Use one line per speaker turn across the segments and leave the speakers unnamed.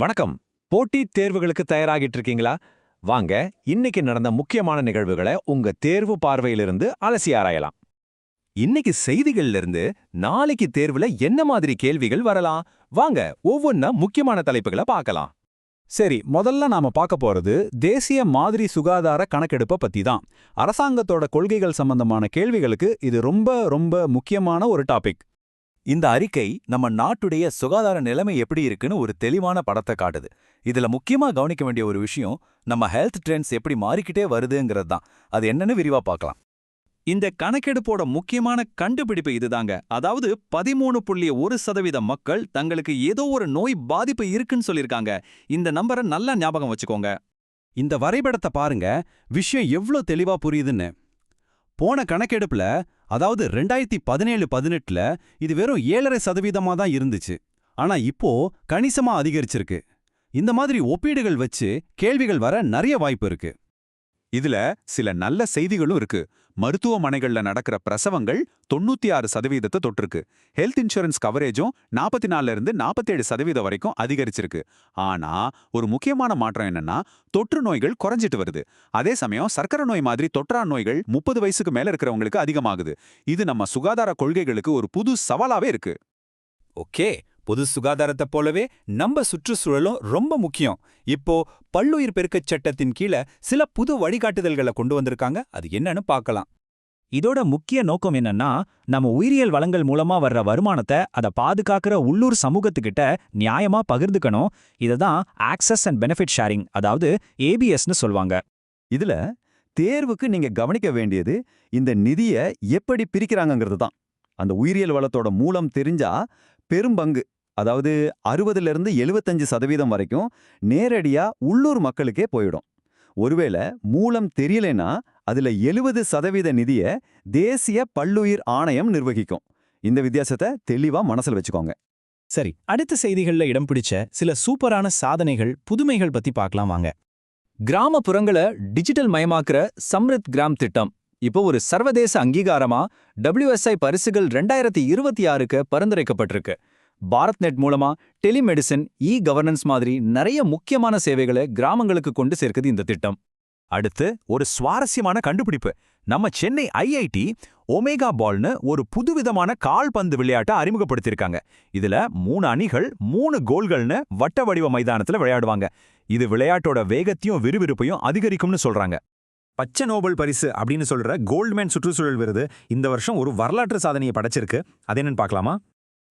வணக்கம். போட்டித் தேர்வுகளுக்கு தயாராகிட்டு இருக்கீங்களா? வாங்க, இன்னைக்கு நடந்த முக்கியமான நிகழ்வுகளை உங்க தேர்வு பார்வையிலிருந்து அலசி ஆராயலாம். இன்னைக்கு செய்திகள்ல இருந்து நாளைக்கு தேர்வுல என்ன மாதிரி கேள்விகள் வரலாம்? வாங்க, ஒவ்வொன்னா முக்கியமான தலைப்புகளை பார்க்கலாம்.
சரி, முதல்ல நாம பார்க்க போறது தேசிய மாதிரி சுகாதார கணக்கெடுப்பை பத்தி தான். அரசாங்கத்தோட கொள்கைகள் சம்பந்தமான கேள்விகளுக்கு இது ரொம்ப ரொம்ப முக்கியமான ஒரு டாபிக்.
இந்த அறிக்கை நம்ம நாட்டுடைய சுகாதார நிலைமை எப்படி இருக்குன்னு ஒரு தெளிவான படத்தை காட்டுது. இதுல முக்கியமா கவனிக்க வேண்டிய ஒரு விஷயம் நம்ம ஹெல்த் ட்ரெண்ட்ஸ் எப்படி மாறிக்கிட்டே வருதுங்கிறது தான். அது என்னன்னு விரிவா பார்க்கலாம்.
இந்த கணக்கெடுப்போட முக்கியமான கண்டுபிடிப்பு இதுதாங்க. அதாவது 13.1% மக்கள் தங்களுக்கு ஏதோ ஒரு நோய் பாதிப்பு இருக்குன்னு சொல்லியிருக்காங்க. இந்த நம்பரை நல்லா ஞாபகம் வச்சுக்கோங்க.
இந்த வரைபடத்தை பாருங்க, விஷயம் எவ்ளோ தெளிவா புரியுதுன்னு. போன கணக்கெடுப்புல, அதாவது 2017-18ல இது வெறும் 7.5% தான் இருந்துச்சு. ஆனா இப்போ கணிசமா அதிகரிச்சிருக்கு. இந்த மாதிரி ஒப்பீடுகள் வச்சு கேள்விகள் வர நிறைய வாய்ப்பு இருக்கு.
இதுல சில நல்ல செய்திகளும் இருக்கு. மருத்துவமனைகள்ல நடக்கிற பிரசவங்கள் 96% தொட்டிருக்கு. ஹெல்த் இன்சூரன்ஸ் கவரேஜும் 44 47% வரைக்கும் அதிகரிச்சிருக்கு. ஆனா ஒரு முக்கியமான மாற்றம் என்னன்னா, தொற்று நோய்கள் குறைஞ்சிட்டு வருது. அதே சமயம் சர்க்கரை நோய் மாதிரி தொற்றா நோய்கள் 30 வயசுக்கு மேல இருக்கிறவங்களுக்கு அதிகமாகுது. இது நம்ம சுகாதார கொள்கைகளுக்கு ஒரு புது சவாலாவே இருக்கு.
ஓகே, பொது சுகாதாரத்தை போலவே நம்ம சுற்றுச்சூழலும் ரொம்ப முக்கியம். இப்போ பல்லுயிர் பெருக்கச் சட்டத்தின் கீழே சில புது வழிகாட்டுதல்களை கொண்டு வந்திருக்காங்க. அது என்னன்னு பார்க்கலாம்.
இதோட முக்கிய நோக்கம் என்னன்னா, நம்ம உயிரியல் வளங்கள் மூலமா வர்ற வருமானத்தை அதை பாதுகாக்கிற உள்ளூர் சமூகத்துக்கிட்ட நியாயமா பகிர்ந்துக்கணும். இதுதான் ஆக்சஸ் அண்ட் பெனிஃபிட் ஷேரிங், அதாவது ஏபிஎஸ்னு சொல்வாங்க.
இதுல தேர்வுக்கு நீங்க கவனிக்க வேண்டியது இந்த நிதியை எப்படி பிரிக்கிறாங்கிறது தான். அந்த உயிரியல் வளத்தோட மூலம் தெரிஞ்சா பெரும்பங்கு, அதாவது 60-75% வரைக்கும் நேரடியா உள்ளூர் மக்களுக்கே போயிடும். ஒருவேளை மூலம் தெரியலனா அதுல 70% நிதியை தேசிய பல்லுயிர் ஆணையம் நிர்வகிக்கும். இந்த வித்தியாசத்தை தெளிவா மனசுல வச்சுக்கோங்க.
சரி, அடுத்த செய்திகள்ல இடம் பிடிச்ச சில சூப்பரான சாதனைகள், புதுமைகள் பத்தி பார்க்கலாம் வாங்க.
கிராமப்புறங்களை டிஜிட்டல் மயமாக்குற சம்ரித் கிராம் திட்டம் இப்போ ஒரு சர்வதேச அங்கீகாரமா WSI பரிசுகள் 2026க்கு பரிந்துரைக்கப்பட்டிருக்கு. பாரத் நெட் மூலமா டெலிமெடிசின், கவர்னன்ஸ் மாதிரி நிறைய முக்கியமான சேவைகளை கிராமங்களுக்கு கொண்டு சேர்க்குது இந்த திட்டம்.
அடுத்து ஒரு சுவாரஸ்யமான கண்டுபிடிப்பு. நம்ம சென்னை IIT ஒமேகா பால்னு ஒரு புதுவிதமான கால்பந்து விளையாட்டை அறிமுகப்படுத்தியிருக்காங்க. இதுல 3 அணிகள் 3 கோல்கள்னு வட்ட வடிவ மைதானத்துல விளையாடுவாங்க. இது விளையாட்டோட வேகத்தையும் விறுவிறுப்பையும் அதிகரிக்கும்னு சொல்றாங்க.
பச்சை நோபல் பரிசு அப்படின்னு சொல்ற கோல்ட்மேன் சுற்றுச்சூழல் விருது இந்த வருஷம் ஒரு வரலாற்று சாதனையை படைச்சிருக்கு. அது என்னன்னு பார்க்கலாமா?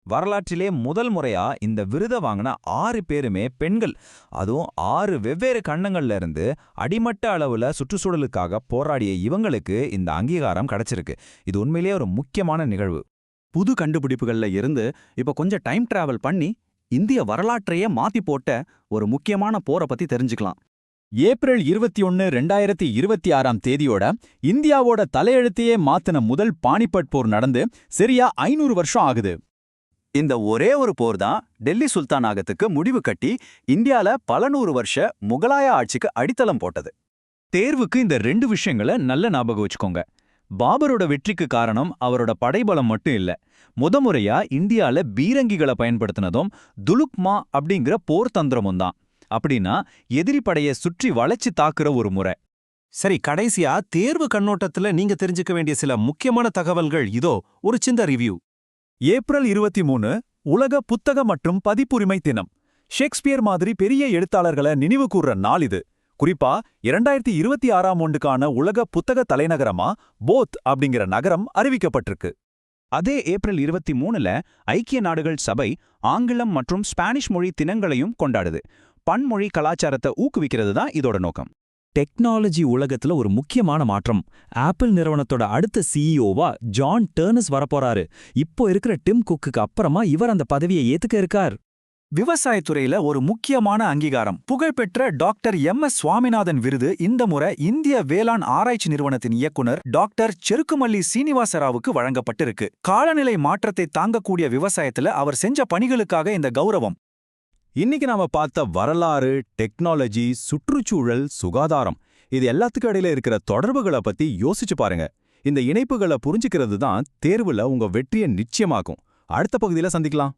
வரலாற்றிலே முதல் முறையா இந்த விருதை வாங்கின 6 பேருமே பெண்கள். அதுவும் 6 வெவ்வேறு கண்டங்கள்ல இருந்து அடிமட்ட அளவுல சுற்றுச்சூழலுக்காக போராடிய இவங்களுக்கு இந்த அங்கீகாரம் கிடைச்சிருக்கு. இது உண்மையிலேயே ஒரு முக்கியமான நிகழ்வு.
புது கண்டுபிடிப்புகள்ல இருந்து இப்ப கொஞ்சம் டைம் டிராவல் பண்ணி இந்திய வரலாற்றையே மாத்தி போட்ட ஒரு முக்கியமான போரை பத்தி தெரிஞ்சுக்கலாம்.
ஏப்ரல் 21, 2026ஆம் தேதியோட இந்தியாவோட தலையெழுத்தையே மாத்தின முதல் பானிபட் போர் நடந்து சரியா 500 வருஷம் ஆகுது.
இந்த ஒரே ஒரு போர் தான் டெல்லி சுல்தானாகத்துக்கு முடிவு கட்டி இந்தியால பல 100 வருஷ முகலாய ஆட்சிக்கு அடித்தளம் போட்டது.
தேர்வுக்கு இந்த 2 விஷயங்களை நல்ல ஞாபகம் வச்சுக்கோங்க. பாபரோட வெற்றிக்கு காரணம் அவரோட படைபலம் மட்டும் இல்ல. முறையா இந்தியால பீரங்கிகளை பயன்படுத்தினதும் துலுக்மா அப்படிங்கிற போர் தந்திரமும் தான். அப்படின்னா எதிரி படையை சுற்றி வளைச்சு தாக்குற ஒரு முறை.
சரி, கடைசியா தேர்வு கண்ணோட்டத்துல நீங்க தெரிஞ்சுக்க வேண்டிய சில முக்கியமான தகவல்கள் இதோ ஒரு சின்ன ரிவ்யூ.
ஏப்ரல் 23 உலக புத்தக மற்றும் பதிப்புரிமை தினம். ஷேக்ஸ்பியர் மாதிரி பெரிய எழுத்தாளர்களை நினைவு கூர்ற நாள் இது. குறிப்பா 2026ஆம் ஆண்டுக்கான உலக புத்தக தலைநகரமா போத் அப்படிங்கிற நகரம் அறிவிக்கப்பட்டிருக்கு.
அதே ஏப்ரல் 23ல ஐக்கிய நாடுகள் சபை ஆங்கிலம் மற்றும் ஸ்பானிஷ் மொழி தினங்களையும் கொண்டாடுது. பன்மொழி கலாச்சாரத்தை ஊக்குவிக்கிறது தான் இதோட நோக்கம். டெக்னாலஜி உலகத்துல ஒரு முக்கியமான மாற்றம். ஆப்பிள் நிறுவனத்தோட அடுத்த சிஇஓவா ஜான் டர்னஸ் வரப்போறாரு. இப்போ இருக்கிற டிம் குக்குக்கு அப்புறமா இவர் அந்த பதவியை ஏத்துக்க இருக்கார்.
விவசாயத்துறையில ஒரு முக்கியமான அங்கீகாரம். புகழ்பெற்ற டாக்டர் MS சுவாமிநாதன் விருது இந்த முறை இந்திய வேளாண் ஆராய்ச்சி நிறுவனத்தின் இயக்குனர் டாக்டர் செருக்குமல்லி சீனிவாசராவுக்கு வழங்கப்பட்டிருக்கு. காலநிலை மாற்றத்தை தாங்கக்கூடிய விவசாயத்துல அவர் செஞ்ச பணிகளுக்காக இந்த கௌரவம்.
இன்னைக்கு நாம பார்த்த வரலாறு, டெக்னாலஜி, சுற்றுச்சூழல், சுகாதாரம், இது எல்லாத்துக்கும் இடையில இருக்கிற தொடர்புகளை பத்தி யோசிச்சு பாருங்க. இந்த இணைப்புகளை புரிஞ்சுக்கிறது தான் தேர்வுல உங்க வெற்றியை நிச்சயமாக்கும். அடுத்த பகுதியில சந்திக்கலாம்.